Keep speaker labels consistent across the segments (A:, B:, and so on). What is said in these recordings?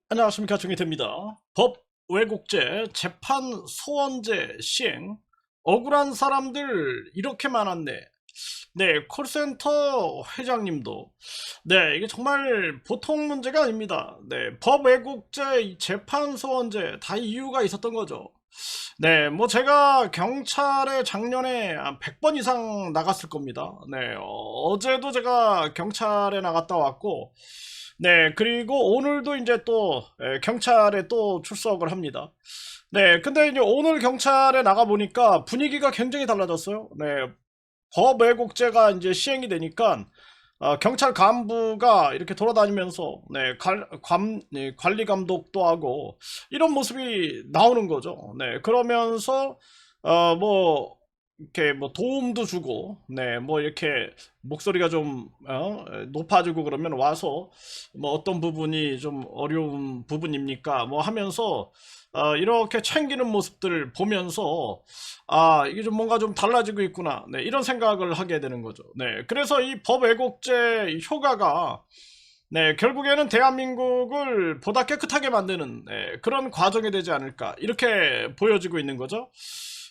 A: 안녕하십니까, 중이됩니다. 법 왜곡죄 재판 소원제 시행. 억울한 사람들 이렇게 많았네. 네, 콜센터 회장님도. 네, 이게 정말 보통 문제가 아닙니다. 네, 법 왜곡죄, 이 재판 소원제 다 이유가 있었던 거죠. 네, 뭐 제가 경찰에 작년에 한 100번 이상 나갔을 겁니다. 네, 어제도 제가 경찰에 나갔다 왔고, 네, 그리고 오늘도 이제 또 경찰에 또 출석을 합니다. 네, 근데 이제 오늘 경찰에 나가 보니까 분위기가 굉장히 달라졌어요. 네, 법 왜곡죄가 이제 시행이 되니까 경찰 간부가 이렇게 돌아다니면서 네, 관리 감독도 하고 이런 모습이 나오는 거죠. 네, 그러면서 뭐 이렇게 뭐 도움도 주고, 네, 뭐 이렇게 목소리가 좀 높아지고 그러면 와서 뭐 어떤 부분이 좀 어려운 부분입니까? 뭐 하면서 이렇게 챙기는 모습들을 보면서 이게 좀 뭔가 좀 달라지고 있구나. 네, 이런 생각을 하게 되는 거죠. 네, 그래서 이 법 왜곡죄 효과가 네, 결국에는 대한민국을 보다 깨끗하게 만드는 그런 과정이 되지 않을까 이렇게 보여지고 있는 거죠.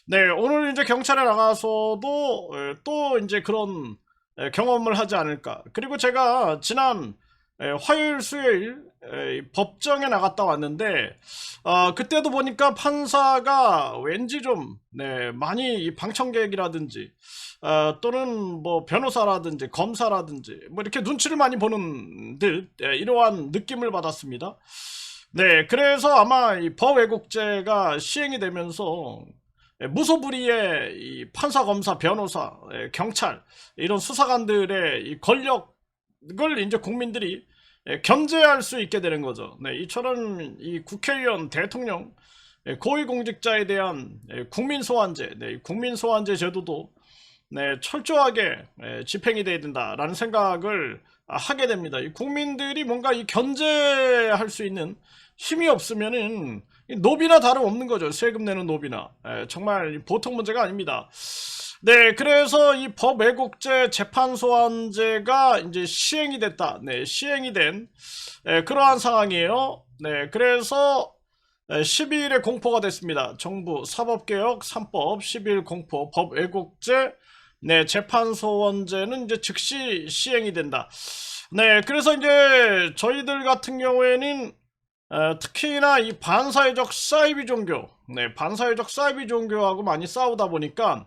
A: 네, 오늘 이제 경찰에 나가서도 또 이제 그런 경험을 하지 않을까. 그리고 제가 지난 화요일, 수요일 법정에 나갔다 왔는데 그때도 보니까 판사가 왠지 좀 네, 많이 이 방청객이라든지 또는 뭐 변호사라든지 검사라든지 뭐 이렇게 눈치를 많이 보는 듯 이러한 느낌을 받았습니다. 네, 그래서 아마 이 법왜곡죄가 시행이 되면서 무소불위의 이 판사, 검사, 변호사, 경찰 이런 수사관들의 이 권력을 이제 국민들이 견제할 수 있게 되는 거죠. 네, 이처럼 이 국회의원, 대통령, 고위공직자에 대한 국민 소환제, 네, 국민 소환제 제도도 네, 철저하게 집행이 돼야 된다라는 생각을 하게 됩니다. 이 국민들이 뭔가 이 견제할 수 있는 힘이 없으면은 이 노비나 다름없는 거죠. 세금 내는 노비나. 정말 보통 문제가 아닙니다. 네, 그래서 이 법 왜곡죄 재판 소환제가 이제 시행이 됐다. 네, 시행이 된 그러한 상황이에요. 네, 그래서 12일에 공포가 됐습니다. 정부 사법개혁 3법 12일 공포 법 왜곡죄 네, 재판소원제는 이제 즉시 시행이 된다. 네, 그래서 이제 저희들 같은 경우에는 특히나 이 반사회적 사이비 종교, 네, 반사회적 사이비 종교하고 많이 싸우다 보니까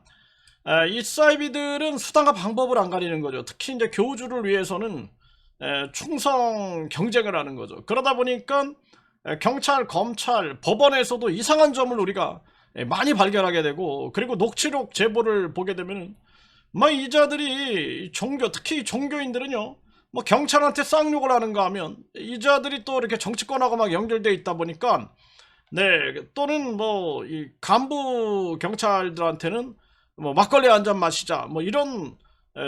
A: 이 사이비들은 수단과 방법을 안 가리는 거죠. 특히 이제 교주를 위해서는 충성 경쟁을 하는 거죠. 그러다 보니까 경찰, 검찰, 법원에서도 이상한 점을 우리가 많이 발견하게 되고, 그리고 녹취록 제보를 보게 되면 뭐 이자들이 종교, 특히 종교인들은요, 뭐 경찰한테 쌍욕을 하는가 하면 이자들이 또 이렇게 정치권하고 막 연결돼 있다 보니까 네, 또는 뭐 이 간부 경찰들한테는 뭐 막걸리 한 잔 마시자 뭐 이런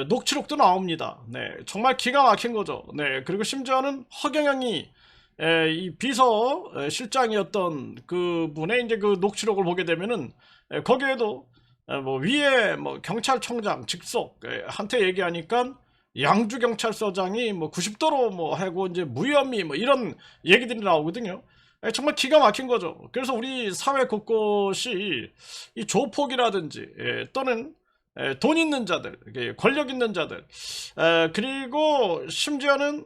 A: 녹취록도 나옵니다. 네, 정말 기가 막힌 거죠. 네, 그리고 심지어는 허경영이 이 비서 실장이었던 그 분의 이제 그 녹취록을 보게 되면은 거기에도 뭐 위에 뭐 경찰청장 직속 한테 얘기하니까 양주 경찰서장이 뭐 90도로 뭐 하고 이제 무혐의 뭐 이런 얘기들이 나오거든요. 정말 기가 막힌 거죠. 그래서 우리 사회 곳곳이 이 조폭이라든지 또는 돈 있는 자들, 권력 있는 자들, 그리고 심지어는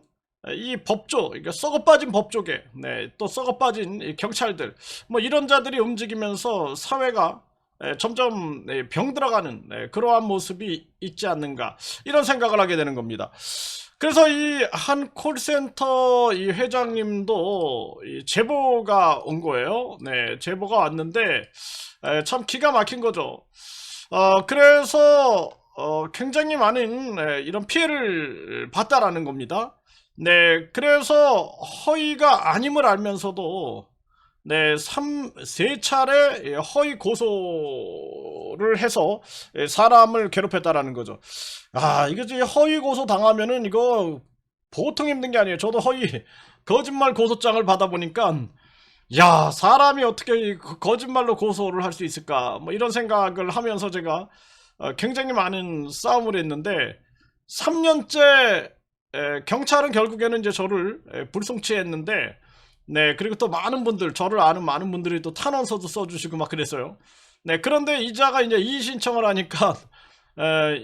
A: 이 법조, 그러니까 썩어빠진 법조계, 네, 또 썩어빠진 이 경찰들, 뭐 이런 자들이 움직이면서 사회가 점점 병들어가는 그러한 모습이 있지 않는가 이런 생각을 하게 되는 겁니다. 그래서 이 한 콜센터 이 회장님도 이 제보가 온 거예요. 네, 제보가 왔는데 참 기가 막힌 거죠. 그래서 굉장히 많은 이런 피해를 봤다라는 겁니다. 네, 그래서 허위가 아님을 알면서도 네, 세 차례 허위 고소를 해서 사람을 괴롭혔다라는 거죠. 이거 이제 허위 고소 당하면은 이거 보통 힘든 게 아니에요. 저도 허위 거짓말 고소장을 받아보니까 야, 사람이 어떻게 거짓말로 고소를 할 수 있을까? 뭐 이런 생각을 하면서 제가 굉장히 많은 싸움을 했는데 3년째 경찰은 결국에는 이제 저를 불송치했는데 네, 그리고 또 많은 분들, 저를 아는 많은 분들이 또 탄원서도 써주시고 막 그랬어요. 네, 그런데 이자가 이제 이의 신청을 하니까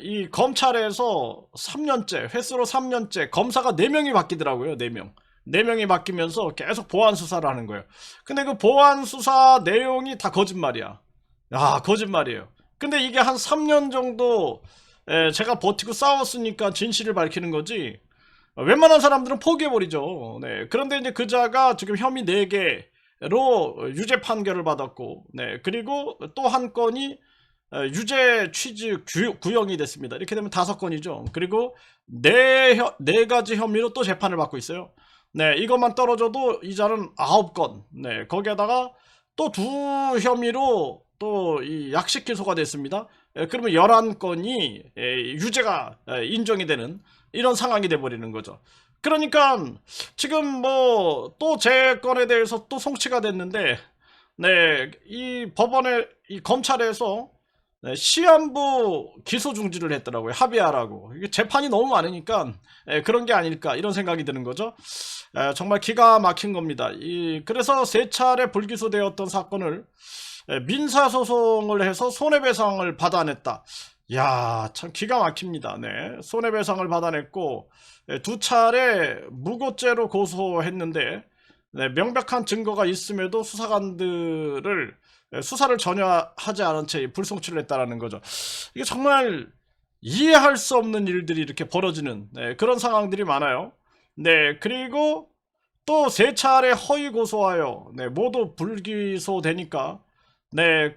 A: 이 검찰에서 3년째, 횟수로 3년째 검사가 4명이 바뀌더라고요. 4명. 4명이 바뀌면서 계속 보안 수사를 하는 거예요. 근데 그 보안 수사 내용이 다 거짓말이야. 아, 거짓말이에요. 근데 이게 한 3년 정도 제가 버티고 싸웠으니까 진실을 밝히는 거지. 웬만한 사람들은 포기해버리죠. 네. 그런데 이제 그자가 지금 혐의 4개로 유죄 판결을 받았고, 네. 그리고 또 한 건이 유죄 취직 구형이 됐습니다. 이렇게 되면 5건이죠. 그리고 네 가지 혐의로 또 재판을 받고 있어요. 네. 이것만 떨어져도 이자는 9건. 네. 거기에다가 또 2혐의로 또 이 약식 기소가 됐습니다. 그러면 11건이 유죄가 인정이 되는 이런 상황이 돼버리는 거죠. 그러니까 지금 뭐 또 제 건에 대해서 또 송치가 됐는데, 네, 이 법원에 이 검찰에서 네, 시한부 기소 중지를 했더라고요. 합의하라고. 이게 재판이 너무 많으니까 그런 게 아닐까 이런 생각이 드는 거죠. 정말 기가 막힌 겁니다. 그래서 3차례 불기소되었던 사건을 민사소송을 해서 손해배상을 받아냈다. 야, 참 기가 막힙니다. 네. 손해배상을 받아냈고, 2차례 무고죄로 고소했는데, 네, 명백한 증거가 있음에도 수사관들을 수사를 전혀 하지 않은 채 불송치를 했다라는 거죠. 이게 정말 이해할 수 없는 일들이 이렇게 벌어지는 그런 상황들이 많아요. 네, 그리고 또 3차례 허위 고소하여 모두 불기소되니까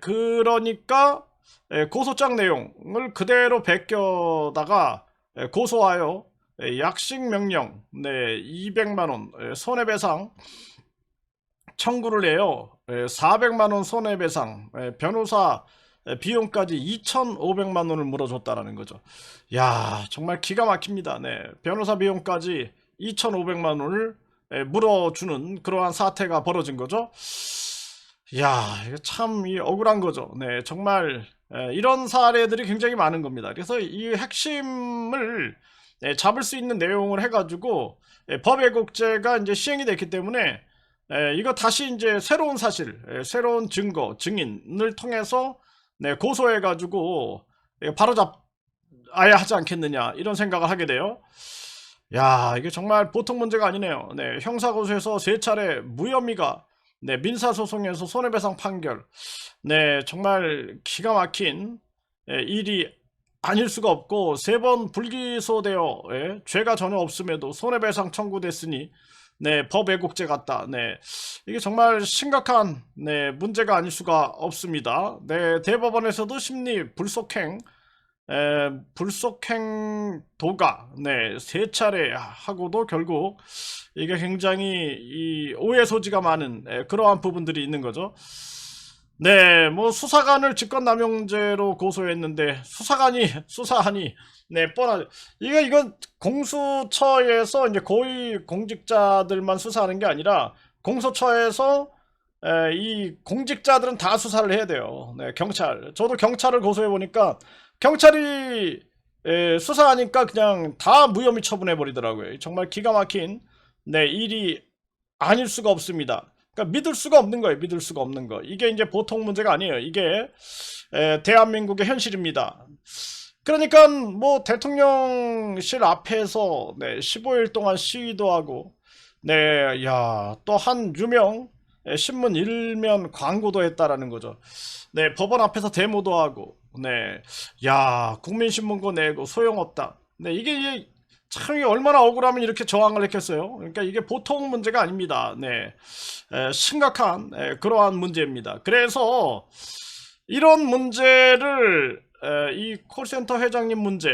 A: 그러니까 고소장 내용을 그대로 베껴다가 고소하여 약식 명령 200만원 손해배상 청구를 해요. 400만원 손해배상 변호사 비용까지 2,500만원을 물어줬다라는 거죠. 야, 정말 기가 막힙니다. 네, 변호사 비용까지 2,500만원을 물어주는 그러한 사태가 벌어진 거죠. 야, 이거 참 억울한 거죠. 네, 정말 이런 사례들이 굉장히 많은 겁니다. 그래서 이 핵심을 잡을 수 있는 내용을 해가지고 법외국제가 이제 시행이 됐기 때문에 이거 다시 이제 새로운 사실, 새로운 증거, 증인을 통해서 고소해가지고 바로잡아야 하지 않겠느냐 이런 생각을 하게 돼요. 야, 이게 정말 보통 문제가 아니네요. 네, 형사고소에서 3차례 무혐의가 민사소송에서 손해배상 판결. 네, 정말 기가 막힌 일이 아닐 수가 없고 3번 불기소되어 죄가 전혀 없음에도 손해배상 청구됐으니 법 왜곡죄 같다. 네, 이게 정말 심각한 문제가 아닐 수가 없습니다. 네, 대법원에서도 심리 불속행 도가 3차례 하고도 결국 이게 굉장히 이 오해 소지가 많은 그러한 부분들이 있는 거죠. 네, 뭐 수사관을 직권남용죄로 고소했는데 수사하니 뻔하죠. 이건 공수처에서 이제 고위 공직자들만 수사하는 게 아니라 공수처에서 이 공직자들은 다 수사를 해야 돼요. 네, 경찰. 저도 경찰을 고소해 보니까 경찰이 수사하니까 그냥 다 무혐의 처분해 버리더라고요. 정말 기가 막힌 일이 아닐 수가 없습니다. 그러니까 믿을 수가 없는 거예요. 믿을 수가 없는 거. 이게 이제 보통 문제가 아니에요. 이게 대한민국의 현실입니다. 그러니까 뭐 대통령실 앞에서 15일 동안 시위도 하고 야, 또 한 유명 신문 일면 광고도 했다라는 거죠. 법원 앞에서 데모도 하고 야, 국민신문고 내고 소용없다. 이게 참 얼마나 억울하면 이렇게 저항을 했겠어요. 그러니까 이게 보통 문제가 아닙니다. 심각한 그러한 문제입니다. 그래서 이런 문제를 이 콜센터 회장님 문제,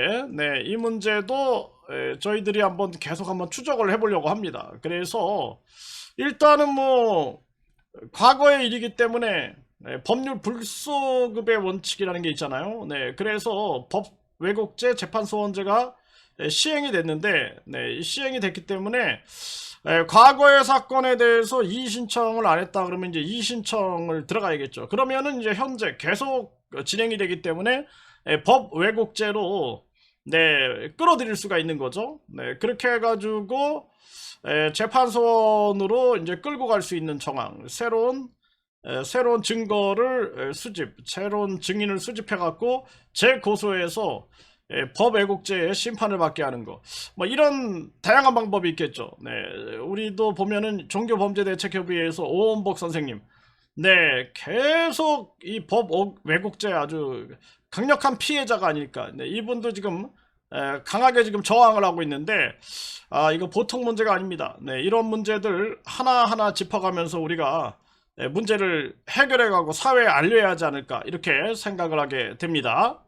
A: 이 문제도 저희들이 계속 한번 추적을 해보려고 합니다. 그래서 일단은 뭐 과거의 일이기 때문에 법률 불소급의 원칙이라는 게 있잖아요. 그래서 법 왜곡죄 재판소원제가 시행이 됐는데 시행이 됐기 때문에 과거의 사건에 대해서 이의 신청을 안 했다 그러면 이제 이의 신청을 들어가야겠죠. 그러면은 이제 현재 계속 진행이 되기 때문에 법 왜곡죄로 끌어들일 수가 있는 거죠. 그렇게 해가지고 재판소원으로 이제 끌고 갈 수 있는 정황, 새로운 증거를 새로운 증인을 수집해 갖고 재고소해서 법애국죄의 심판을 받게 하는 거, 뭐 이런 다양한 방법이 있겠죠. 네, 우리도 보면은 종교범죄대책협의회에서 오원복 선생님, 네, 계속 이 법 왜곡죄 아주 강력한 피해자가 아닐까. 네, 이분도 지금 강하게 지금 저항을 하고 있는데, 이거 보통 문제가 아닙니다. 네, 이런 문제들 하나하나 짚어가면서 우리가 문제를 해결해가고 사회에 알려야 하지 않을까, 이렇게 생각을 하게 됩니다.